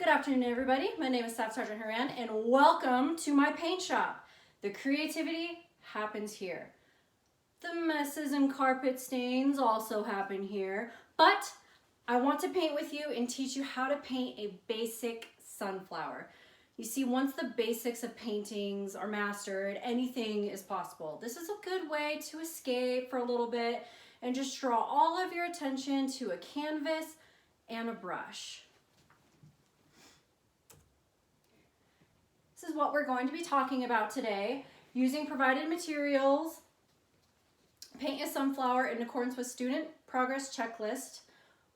afternoon, everybody. My name is Staff Sergeant Haran, and welcome to my paint shop. The creativity happens here. The messes and carpet stains also happen here, but I want to paint with you and teach you how to paint a basic sunflower. You see, once the basics of paintings are mastered, anything is possible. This is a good way to escape for a little bit and just draw all of your attention to a canvas and a brush. This is what we're going to be talking about today. Using provided materials, paint a sunflower in accordance with Student Progress Checklist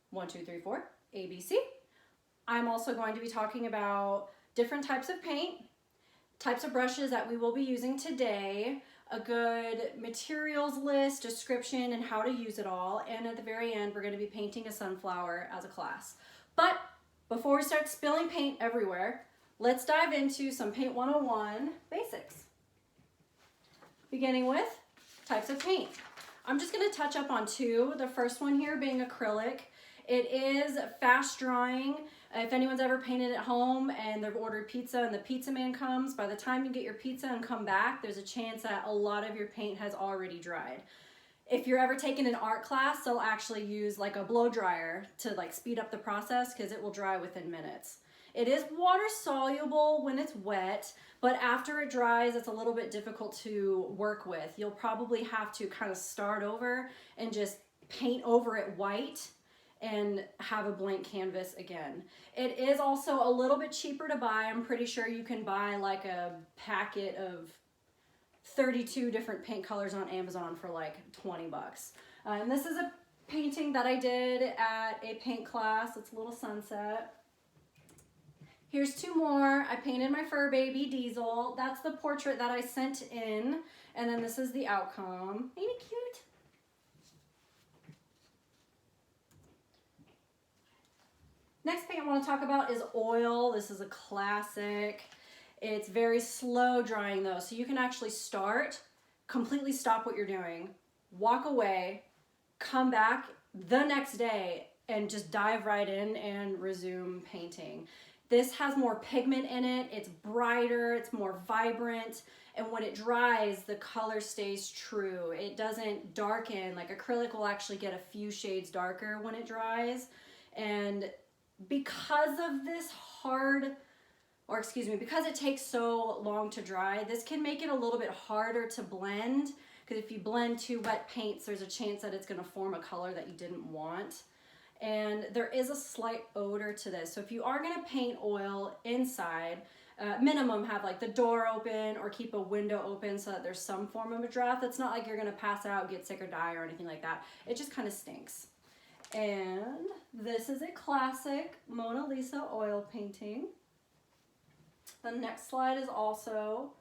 1, 2, 3, 4, ABC. I'm also going to be talking about different types of paint, types of brushes that we will be using today, a good materials list, description, and how to use it all. And at the very end, we're going to be painting a sunflower as a class. But before we start spilling paint everywhere, let's dive into some Paint 101 basics. Beginning with types of paint. I'm just going to touch up on two. The first one here being acrylic. It is fast drying. If anyone's ever painted at home and they've ordered pizza and the pizza man comes, by the time you get your pizza and come back, there's a chance that a lot of your paint has already dried. If you're ever taking an art class, they'll actually use like a blow dryer to like speed up the process because it will dry within minutes. It is water soluble when it's wet, but after it dries, it's a little bit difficult to work with. You'll probably have to kind of start over and just paint over it white and have a blank canvas again. It is also a little bit cheaper to buy. I'm pretty sure you can buy like a packet of 32 different paint colors on Amazon for like 20 bucks. And this is a painting that I did at a paint class. It's a little sunset. Here's two more. I painted my fur baby, Diesel. That's the portrait that I sent in. And then this is the outcome. Ain't it cute? Next paint I want to talk about is oil. This is a classic. It's very slow drying though, so you can actually start, completely stop what you're doing, walk away, come back the next day, and just dive right in and resume painting. This has more pigment in it, it's brighter, it's more vibrant, and when it dries, the color stays true. It doesn't darken. Like acrylic will actually get a few shades darker when it dries, and because of this because it takes so long to dry, this can make it a little bit harder to blend, because if you blend two wet paints, there's a chance that it's going to form a color that you didn't want. And there is a slight odor to this. So if you are going to paint oil inside, minimum have like the door open or keep a window open so that there's some form of a draft. It's not like you're going to pass out, get sick or die or anything like that. It just kind of stinks. And this is a classic Mona Lisa oil painting. The next slide is also,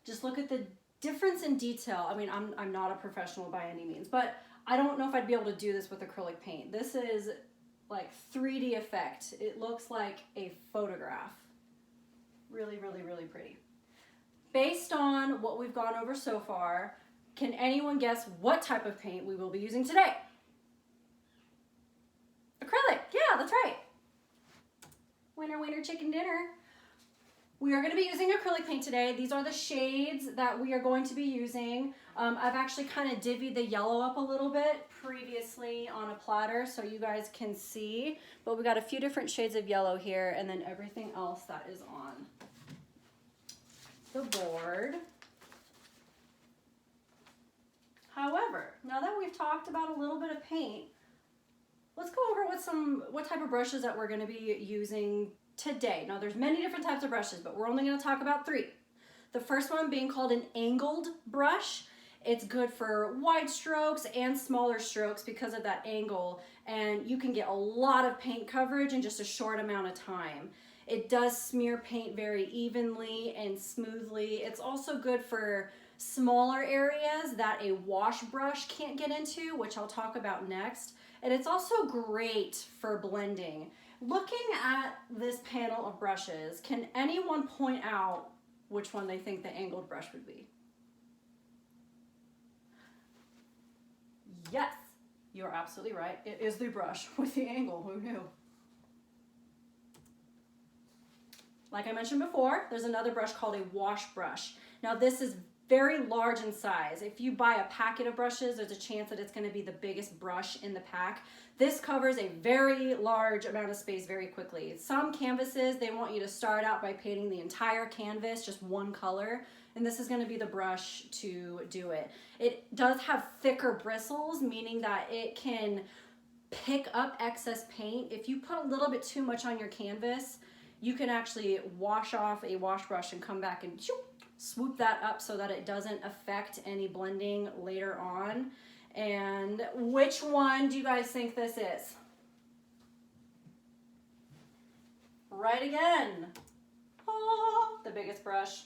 just look at the difference in detail. I mean, I'm not a professional by any means, but I don't know if I'd be able to do this with acrylic paint. This is like 3D effect. It looks like a photograph. Really, really, really pretty. Based on what we've gone over so far, can anyone guess what type of paint we will be using today? Acrylic, yeah, that's right. Winner, winner, chicken dinner. We are going to be using acrylic paint today. These are the shades that we are going to be using. I've actually kind of divvied the yellow up a little bit previously on a platter so you guys can see. But we got a few different shades of yellow here and then everything else that is on the board. However, now that we've talked about a little bit of paint, let's go over what type of brushes that we're going to be using today. Now there's many different types of brushes, but we're only going to talk about three. The first one being called an angled brush. It's good for wide strokes and smaller strokes because of that angle, and you can get a lot of paint coverage in just a short amount of time. It does smear paint very evenly and smoothly. It's also good for smaller areas that a wash brush can't get into, which I'll talk about next. And it's also great for blending. Looking at this panel of brushes, can anyone point out which one they think the angled brush would be? Yes, you're absolutely right. It is the brush with the angle. Who knew? like I mentioned before, there's another brush called a wash brush. Now this is very large in size. If you buy a packet of brushes, there's a chance that it's going to be the biggest brush in the pack. This covers a very large amount of space very quickly. Some canvases, they want you to start out by painting the entire canvas, just one color, and this is going to be the brush to do it. It does have thicker bristles, meaning that it can pick up excess paint. If you put a little bit too much on your canvas, you can actually wash off a wash brush and come back and swoop that up so that it doesn't affect any blending later on. And which one do you guys think this is? Right again. Oh, the biggest brush.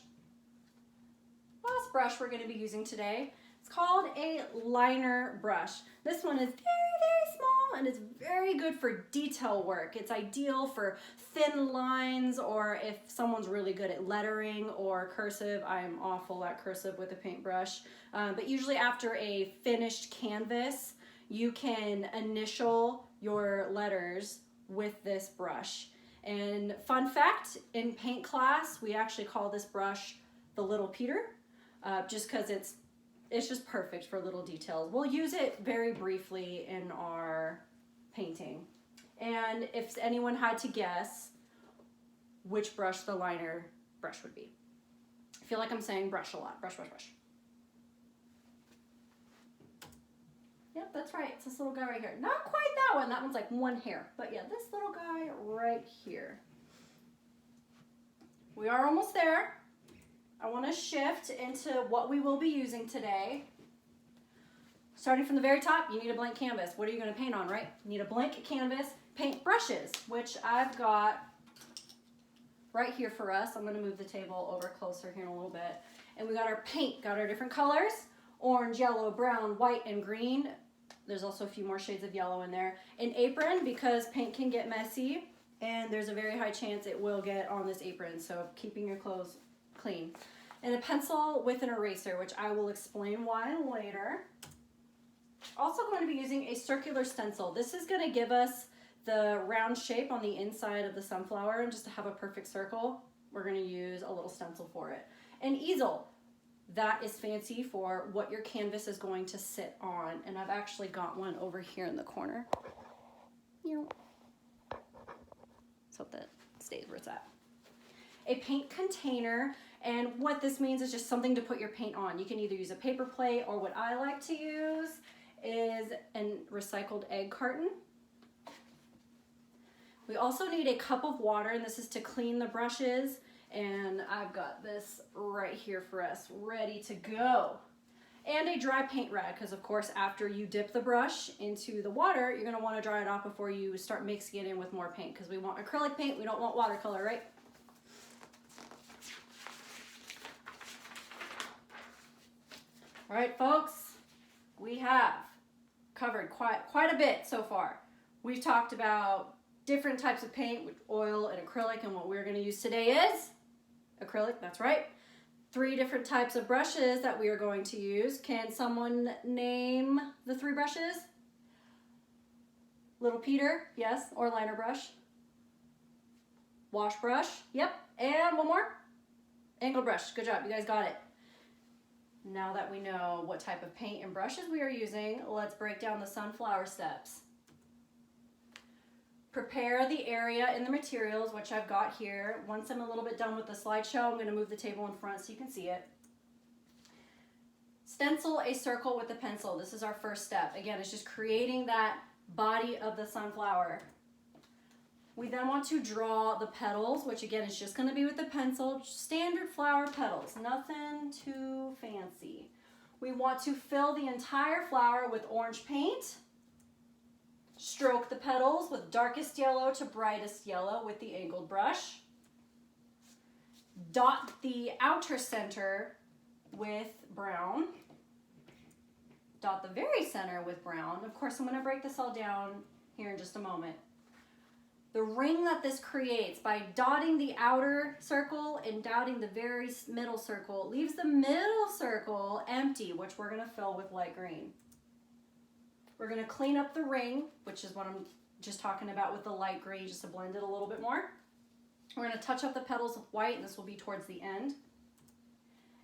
Last brush we're going to be using today. It's called a liner brush. This one is very small and it's very good for detail work. It's ideal for thin lines, or if someone's really good at lettering or cursive. I'm awful at cursive with a paintbrush. But usually after a finished canvas, you can initial your letters with this brush. And fun fact, in paint class, we actually call this brush the Little Peter, just because it's just perfect for little details. We'll use it very briefly in our painting. And if anyone had to guess which brush the liner brush would be. I feel like I'm saying brush a lot. Brush, brush, brush. Yep, that's right. It's this little guy right here. Not quite that one. That one's like one hair. But yeah, this little guy right here. We are almost there. I want to shift into what we will be using today. Starting from the very top, you need a blank canvas. What are you going to paint on, right? You need a blank canvas, paint brushes, which I've got right here for us. I'm going to move the table over closer here in a little bit. And we got our paint, got our different colors, orange, yellow, brown, white, and green. There's also a few more shades of yellow in there. An apron, because paint can get messy, and there's a very high chance it will get on this apron, so keeping your clothes clean. And a pencil with an eraser, which I will explain why later. Also going to be using a circular stencil. This is going to give us the round shape on the inside of the sunflower, and just to have a perfect circle, we're going to use a little stencil for it. An easel. That is fancy for what your canvas is going to sit on, and I've actually got one over here in the corner. Let's hope that stays where it's at. A paint container, and what this means is just something to put your paint on. You can either use a paper plate, or what I like to use is a recycled egg carton. We also need a cup of water, and this is to clean the brushes, and I've got this right here for us, ready to go. And a dry paint rag, because of course after you dip the brush into the water, you're going to want to dry it off before you start mixing it in with more paint, because we want acrylic paint, we don't want watercolor, right? All right, folks, we have covered quite a bit so far. We've talked about different types of paint with oil and acrylic, and what we're going to use today is acrylic, that's right. 3 different types of brushes that we are going to use. Can someone name the 3 brushes? Little Peter, yes, or liner brush. Wash brush, yep, and one more. Angled brush, good job, you guys got it. Now that we know what type of paint and brushes we are using, let's break down the sunflower steps. Prepare the area in the materials, which I've got here. Once I'm a little bit done with the slideshow, I'm going to move the table in front so you can see it. Stencil a circle with the pencil. This is our first step. Again, it's just creating that body of the sunflower. We then want to draw the petals, which again is just going to be with the pencil, standard flower petals, nothing too fancy. We want to fill the entire flower with orange paint. Stroke the petals with darkest yellow to brightest yellow with the angled brush. Dot the outer center with brown. Dot the very center with brown. Of course, I'm going to break this all down here in just a moment. The ring that this creates by dotting the outer circle and dotting the very middle circle leaves the middle circle empty, which we're going to fill with light green. We're going to clean up the ring, which is what I'm just talking about with the light green, just to blend it a little bit more. We're going to touch up the petals with white, and this will be towards the end.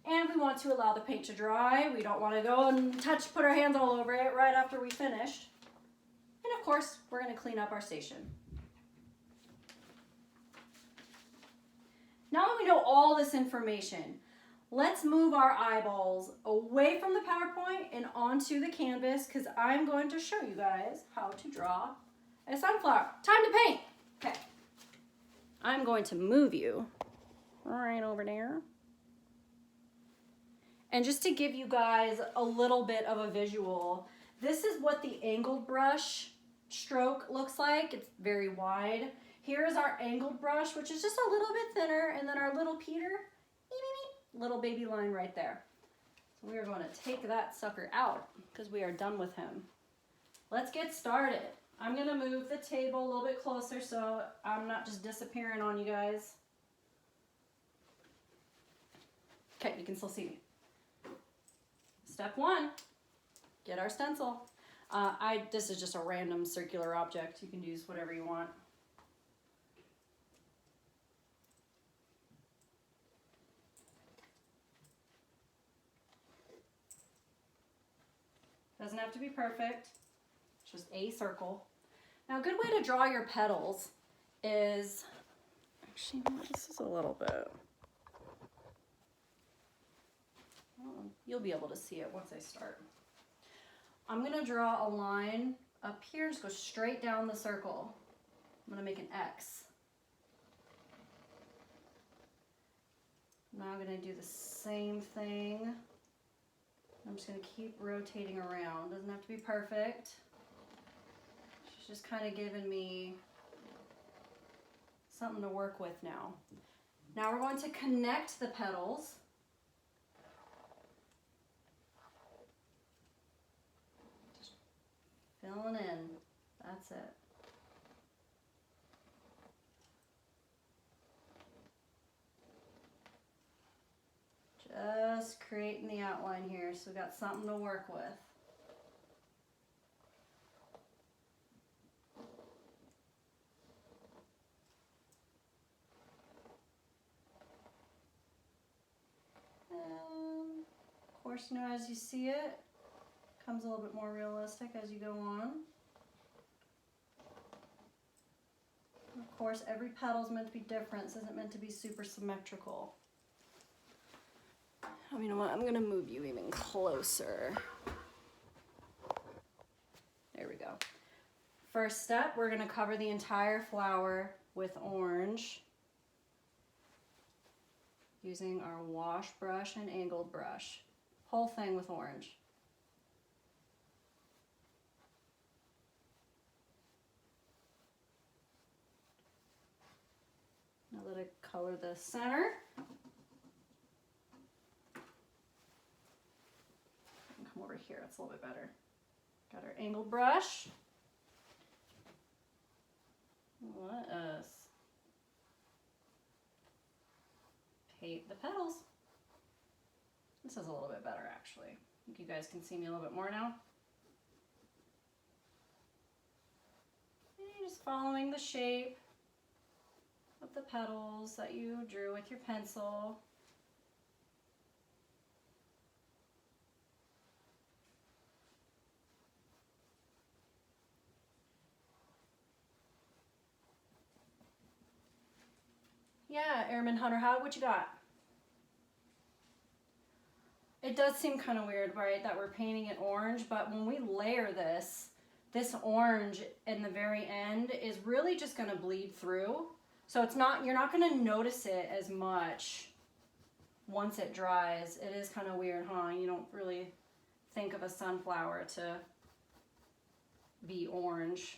And we want to allow the paint to dry. We don't want to go and put our hands all over it right after we finished. And of course, we're going to clean up our station. Now that we know all this information, let's move our eyeballs away from the PowerPoint and onto the canvas, because I'm going to show you guys how to draw a sunflower. Time to paint. Okay. I'm going to move you right over there. And just to give you guys a little bit of a visual, this is what the angled brush stroke looks like. It's very wide. Here is our angled brush, which is just a little bit thinner, and then our little Peter, little baby line right there. So we are going to take that sucker out because we are done with him. Let's get started. I'm going to move the table a little bit closer so I'm not just disappearing on you guys. Okay, you can still see me. Step 1, get our stencil. This is just a random circular object. You can use whatever you want. Doesn't have to be perfect, it's just a circle. Now a good way to draw your petals is, actually this is a little bit, you'll be able to see it once I start. I'm gonna draw a line up here, just go straight down the circle. I'm gonna make an X. Now I'm gonna do the same thing. I'm just going to keep rotating around. Doesn't have to be perfect. She's just kind of giving me something to work with now. Now we're going to connect the petals. Just filling in. That's it. Just creating the outline here so we've got something to work with. And of course, you know, as you see it, comes a little bit more realistic as you go on. Of course, every petal is meant to be different. This isn't meant to be super symmetrical. Oh, you know what? I'm going to move you even closer. There we go. First step, we're going to cover the entire flower with orange using our wash brush and angled brush. Whole thing with orange. Now let it color the center. Come over here, it's a little bit better. Got our angled brush. Let us paint the petals. This is a little bit better actually. I think you guys can see me a little bit more now. And you're just following the shape of the petals that you drew with your pencil. Yeah, Airman Hunter, what you got? It does seem kind of weird, right, that we're painting it orange, but when we layer this orange in the very end is really just going to bleed through. So it's not, you're not going to notice it as much once it dries. It is kind of weird, huh? You don't really think of a sunflower to be orange.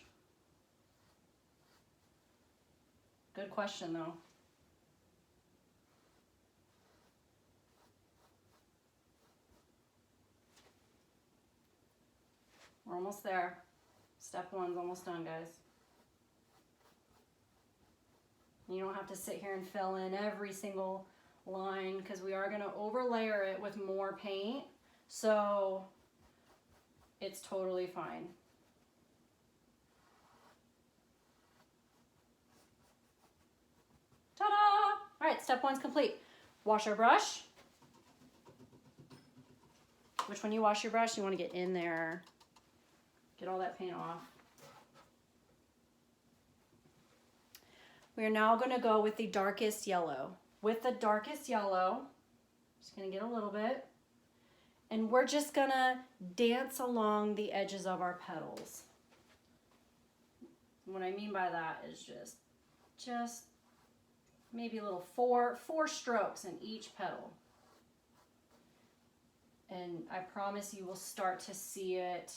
Good question, though. We're almost there. Step 1's almost done, guys. You don't have to sit here and fill in every single line because we are going to overlayer it with more paint. So it's totally fine. Ta-da! step one's complete. Wash our brush. Which when you wash your brush, you want to get in there, get all that paint off. We are now going to go with the darkest yellow. With the darkest yellow, just going to get a little bit, and we're just going to dance along the edges of our petals. What I mean by that is just maybe a little four strokes in each petal. And I promise you will start to see it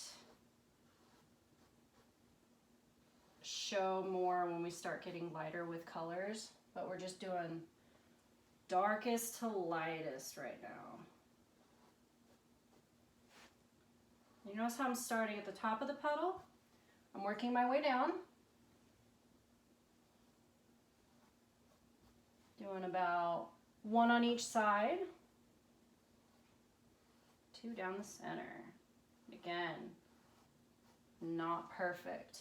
show more when we start getting lighter with colors. But we're just doing darkest to lightest right now. You notice how I'm starting at the top of the petal? I'm working my way down. Doing about 1 on each side. 2 down the center. Again, not perfect.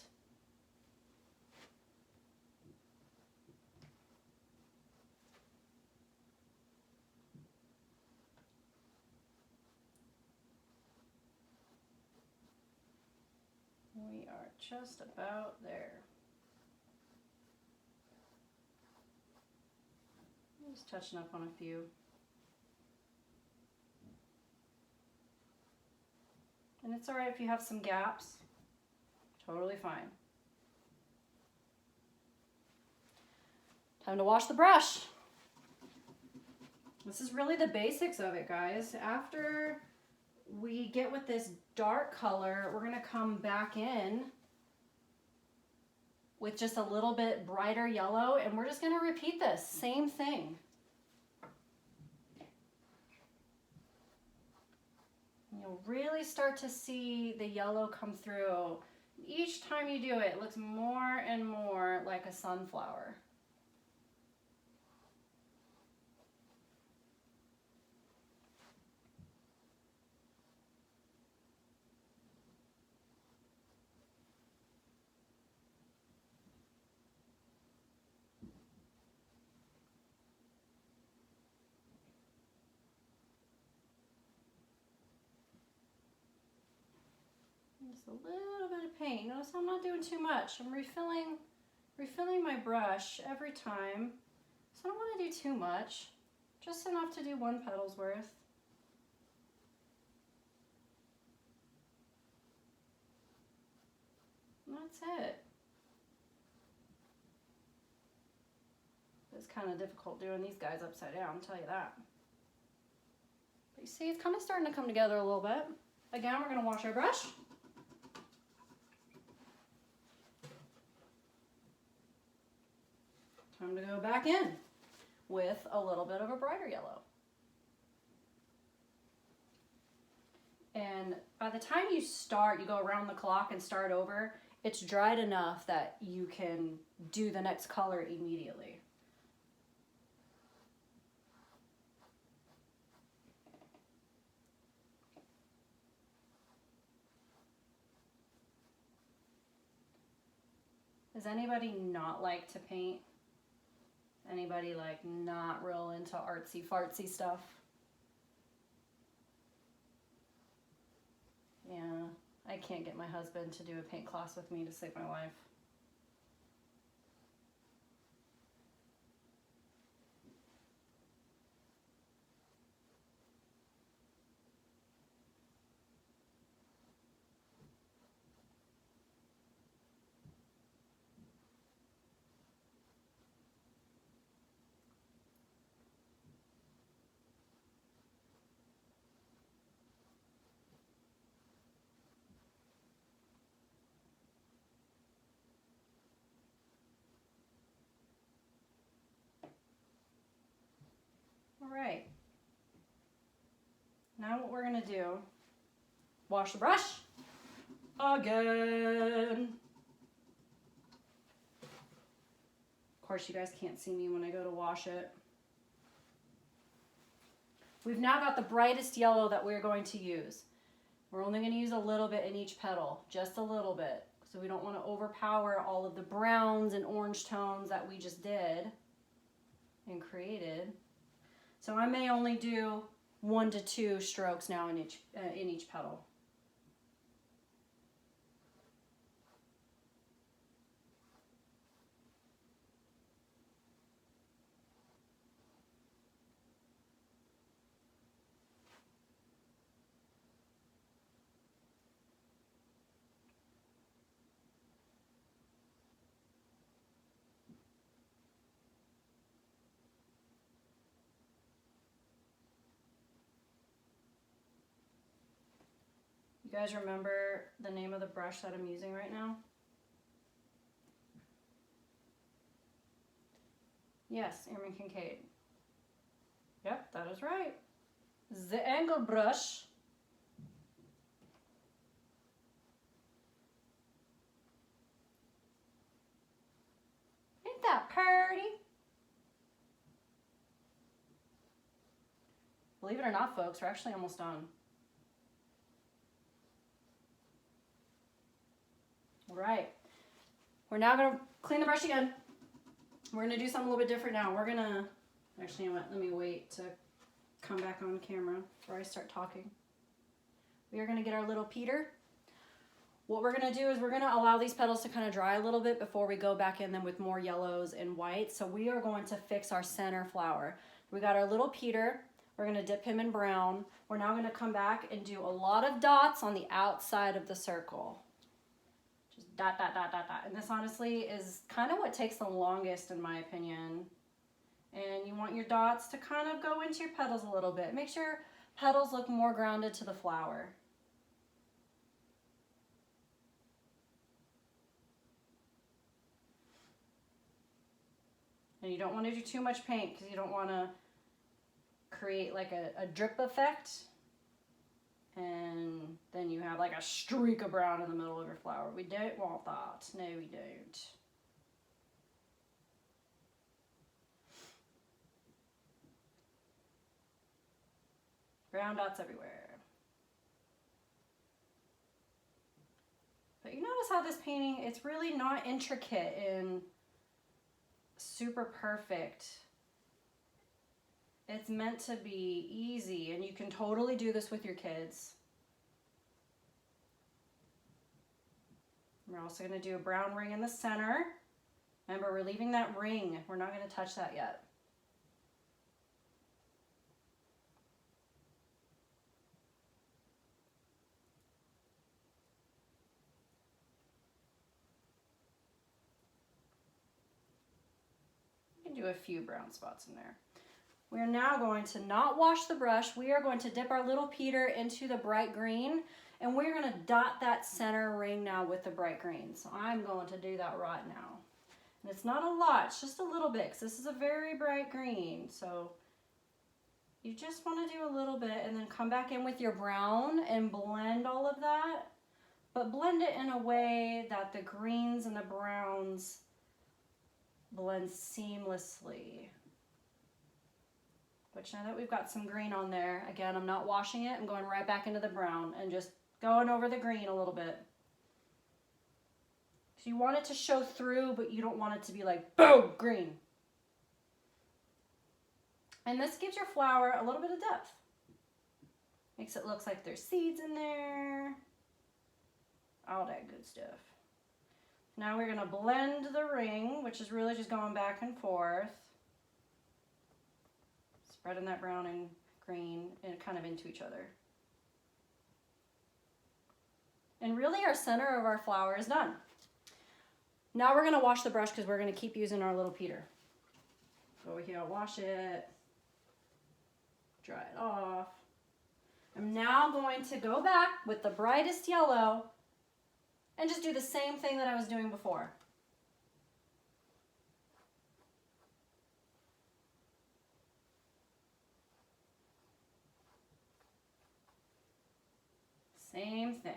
We are just about there. Just touching up on a few. And it's all right if you have some gaps. Totally fine. Time to wash the brush. This is really the basics of it, guys. After we get with this dark color, we're gonna come back in with just a little bit brighter yellow, and we're just gonna repeat this, same thing. You'll really start to see the yellow come through. Each time you do it, it looks more and more like a sunflower. Just a little bit of paint. Notice I'm not doing too much. I'm refilling my brush every time. So I don't want to do too much. Just enough to do 1 petal's worth. And that's it. It's kind of difficult doing these guys upside down, I'll tell you that. But you see, it's kind of starting to come together a little bit. Again, we're going to wash our brush. Time to go back in with a little bit of a brighter yellow. And by the time you start, you go around the clock and start over, it's dried enough that you can do the next color immediately. Does anybody not like to paint? Anybody like not real into artsy fartsy stuff? Yeah, I can't get my husband to do a paint class with me to save my life. All right. Now what we're gonna do, wash the brush again. Of course, you guys can't see me when I go to wash it. We've now got the brightest yellow that we're going to use. We're only gonna use a little bit in each petal, just a little bit. So we don't wanna overpower all of the browns and orange tones that we just did. and created. So I may only do 1 to 2 strokes now in each petal. You guys remember the name of the brush that I'm using right now? Yes, Ehrman Kincaid. Yep, that is right. The angle brush. Ain't that pretty? Believe it or not, folks, we're actually almost done. All right. We're now going to clean the brush again. We're going to do something a little bit different now. We're going to, actually, let me wait to come back on camera before I start talking. We are going to get our little Peter. What we're going to do is we're going to allow these petals to kind of dry a little bit before we go back in them with more yellows and whites. So we are going to fix our center flower. We got our little Peter. We're going to dip him in brown. We're now going to come back and do a lot of dots on the outside of the circle. Just dot, dot, dot, dot, dot. And this honestly is kind of what takes the longest in my opinion. And you want your dots to kind of go into your petals a little bit. Make sure petals look more grounded to the flower. And you don't want to do too much paint because you don't want to create like a drip effect. And then you have like a streak of brown in the middle of your flower. We don't want that. No, we don't. Brown dots everywhere. But you notice how this painting, it's really not intricate and super perfect. It's meant to be easy, and you can totally do this with your kids. We're also going to do a brown ring in the center. Remember, we're leaving that ring. We're not going to touch that yet. You can do a few brown spots in there. We are now going to not wash the brush. We are going to dip our little Peter into the bright green, and we're going to dot that center ring now with the bright green. So I'm going to do that right now. And it's not a lot, it's just a little bit, because this is a very bright green. So you just want to do a little bit and then come back in with your brown and blend all of that. But blend it in a way that the greens and the browns blend seamlessly. Which now that we've got some green on there, again, I'm not washing it. I'm going right back into the brown and just going over the green a little bit. So you want it to show through, but you don't want it to be like, boom, green. And this gives your flower a little bit of depth. Makes it look like there's seeds in there. All that good stuff. Now we're gonna blend the ring, which is really just going back and forth. Spreading that brown and green and kind of into each other. And really our center of our flower is done. Now we're going to wash the brush because we're going to keep using our little Peter. Go here, wash it, dry it off. I'm now going to go back with the brightest yellow and just do the same thing that I was doing before. Same thing.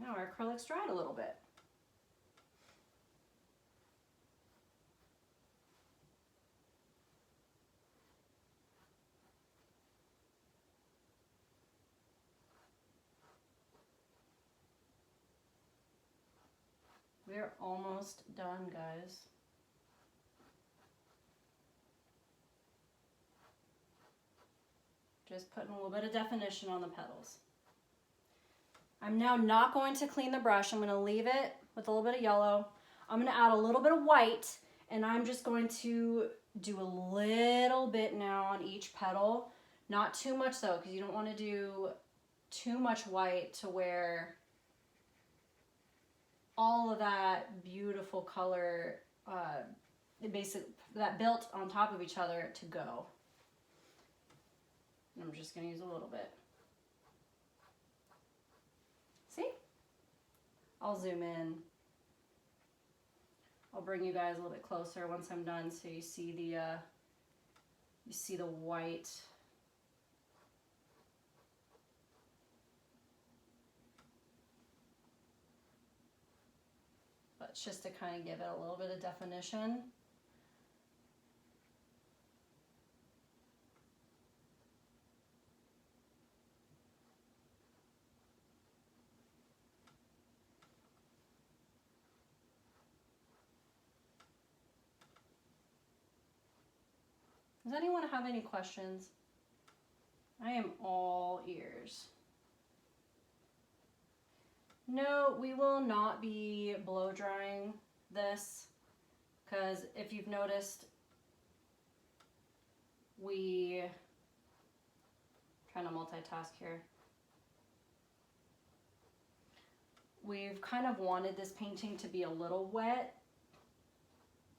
Now our acrylic's dried a little bit. We're almost done, guys. Just putting a little bit of definition on the petals. I'm now not going to clean the brush. I'm going to leave it with a little bit of yellow. I'm going to add a little bit of white, and I'm just going to do a little bit now on each petal. Not too much though, because you don't want to do too much white to where all of that beautiful color, that built on top of each other to go. And I'm just going to use a little bit. See? I'll zoom in. I'll bring you guys a little bit closer once I'm done so you see the white. But it's just to kind of give it a little bit of definition. Does anyone have any questions? I am all ears. No, we will not be blow drying this because if you've noticed, trying to multitask here. We've kind of wanted this painting to be a little wet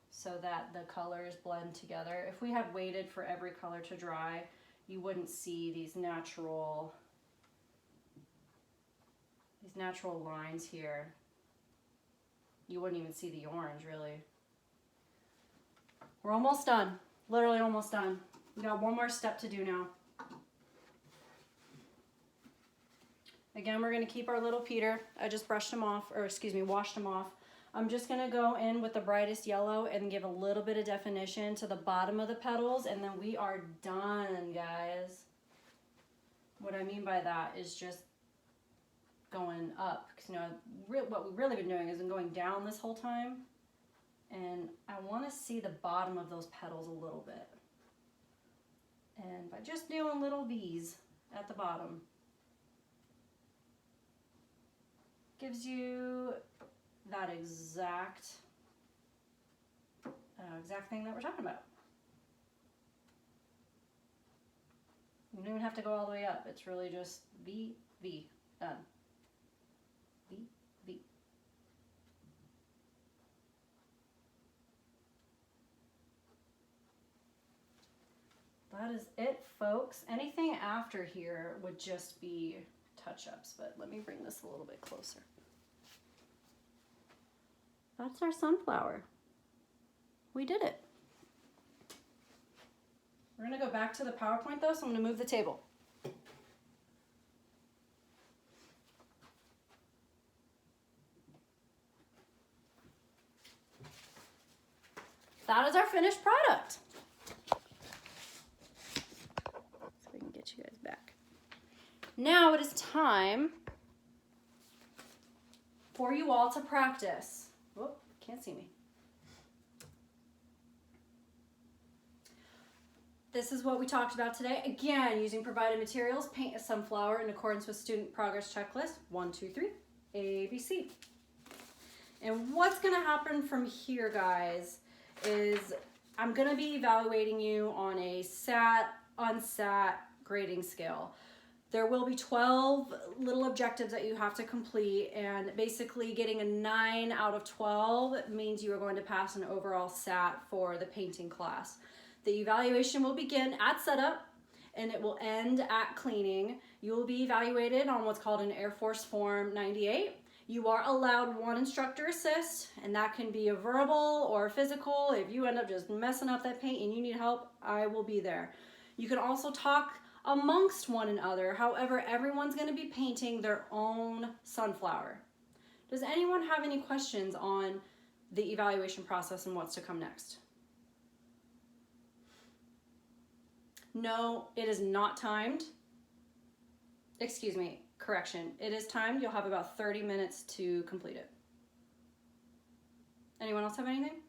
so that the colors blend together. If we had waited for every color to dry, you wouldn't see these natural lines here. You wouldn't even see the orange, really. We're almost done. Literally almost done. We got one more step to do now. Again, we're gonna keep our little Peter. I just brushed him off, or excuse me, washed him off. I'm just gonna go in with the brightest yellow and give a little bit of definition to the bottom of the petals, and then we are done, guys. What I mean by that is just going up, because you know what we've really been doing is going down this whole time, and I want to see the bottom of those petals a little bit, and by just doing little V's at the bottom gives you that exact thing that we're talking about. You don't even have to go all the way up. It's really just V, V, done. V, V. That is it, folks. Anything after here would just be touch-ups, but let me bring this a little bit closer. That's our sunflower. We did it. We're gonna go back to the PowerPoint though, so I'm gonna move the table. That is our finished product. So we can get you guys back. Now it is time for you all to practice. Whoop, can't see me. This is what we talked about today. Again, using provided materials, paint a sunflower in accordance with student progress checklist 1, 2, 3, ABC. And what's gonna happen from here, guys, is I'm gonna be evaluating you on a SAT, unsat grading scale. There will be 12 little objectives that you have to complete, and basically getting a 9 out of 12 means you are going to pass an overall SAT for the painting class. The evaluation will begin at setup and it will end at cleaning. You will be evaluated on what's called an Air Force Form 98. You are allowed 1 instructor assist, and that can be a verbal or physical. If you end up just messing up that paint and you need help, I will be there. You can also talk amongst one another. However, everyone's going to be painting their own sunflower. Does anyone have any questions on the evaluation process and what's to come next? No, it is not timed. Excuse me, correction. It is timed. You'll have about 30 minutes to complete it. Anyone else have anything?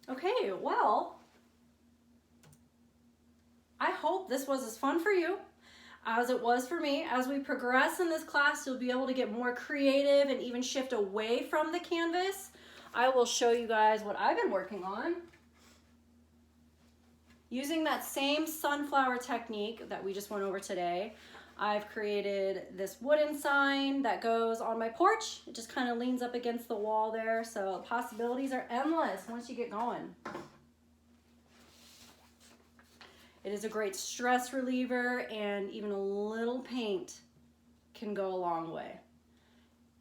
Okay, well, I hope this was as fun for you as it was for me. As we progress in this class, you'll be able to get more creative and even shift away from the canvas. I will show you guys what I've been working on. Using that same sunflower technique that we just went over today, I've created this wooden sign that goes on my porch. It just kind of leans up against the wall there, so possibilities are endless once you get going. It is a great stress reliever, and even a little paint can go a long way.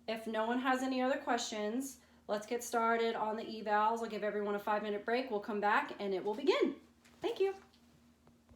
If no one has any other questions, let's get started on the evals. I'll give everyone a 5-minute break. We'll come back and it will begin. Thank you.